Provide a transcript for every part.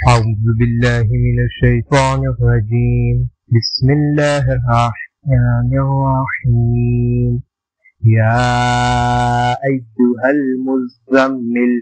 أعوذ بالله من الشيطان الرجيم. بسم الله الرحمن الرحيم. يا أيها المزمل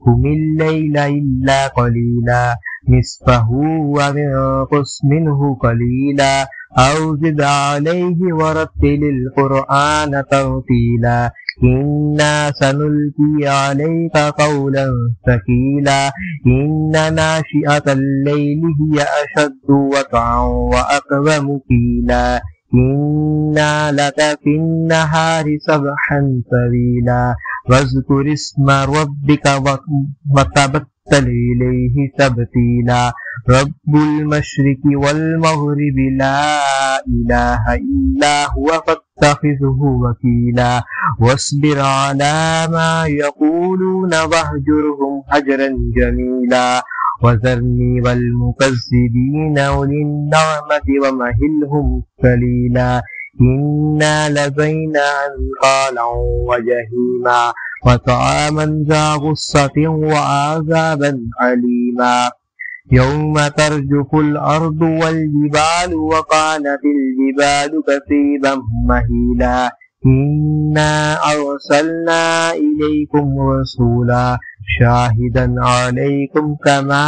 قم الليل إلا قليلا نصفه وانقص منه قليلا أو زد عليه ورتل القرآن ترتيلا إنا سنلقي عليك قولا ثقيلا إن ناشئة الليل هي أشد وطئا وأقوم قيلا إنا لك في النهار سبحا طويلا واذكر اسم ربك وتبتل إليه تبتيلا رب المشرق والمغرب لا إله إلا هو فاتخذه وكيلا واصبر على ما يقولون واهجرهم هجرا جميلا وذرني والمكذبين أولي النعمة ومهلهم قليلا إنا لدينا أنقالا وجحيما وطعاما ذا غصة وعذابا أليما يوم ترجف الأرض والجبال وكانت الجبال كثيبا مهيلا إنا أرسلنا إليكم رسولا شاهدا عليكم كما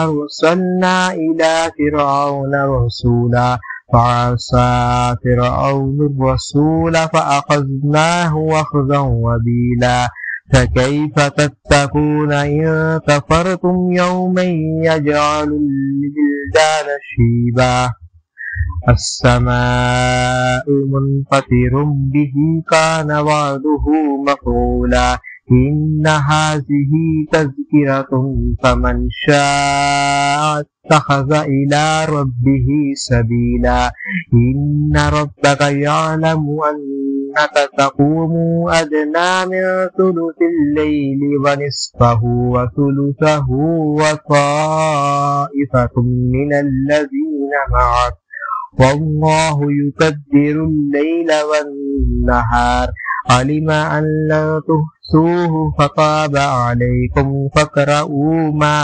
أرسلنا إلى فرعون رسولا فعصى فرعون الرسول فأخذناه أخذا وبيلا فكيف تتقون إن كفرتم يوما يجعل الولدان شيبا السماء منفطر به كان وعده مفعولا إن هذه تذكرة فمن شاء اتخذ إلى ربه سبيلا إن ربك يعلم أنك تقوم أدنى من ثلث الليل ونصفه وثلثه وطائفة من الذين معك والله يقدر الليل والنهار علم أن لا تحصوه فتاب عليكم فاقرؤوا ما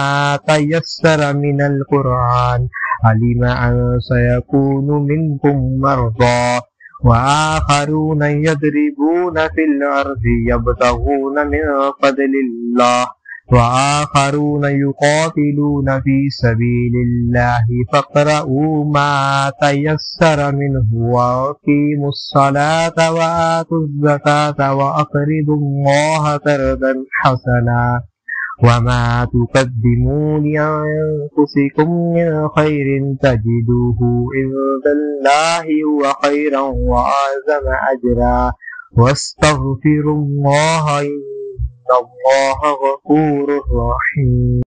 تيسر من القرآن علم أن سيكون منكم مرضى وآخرون يضربون في الأرض يبتغون من فضل الله وآخرون يقاتلون في سبيل الله فاقرؤوا ما تيسر منه وأقيموا الصلاة وآتوا الزكاة وأقرضوا الله قرضا حسنا وما تقدموا لأنفسكم من خير تجدوه عند الله هو خيرا وأعظم أجرا واستغفروا الله إن الله غفور رحيم.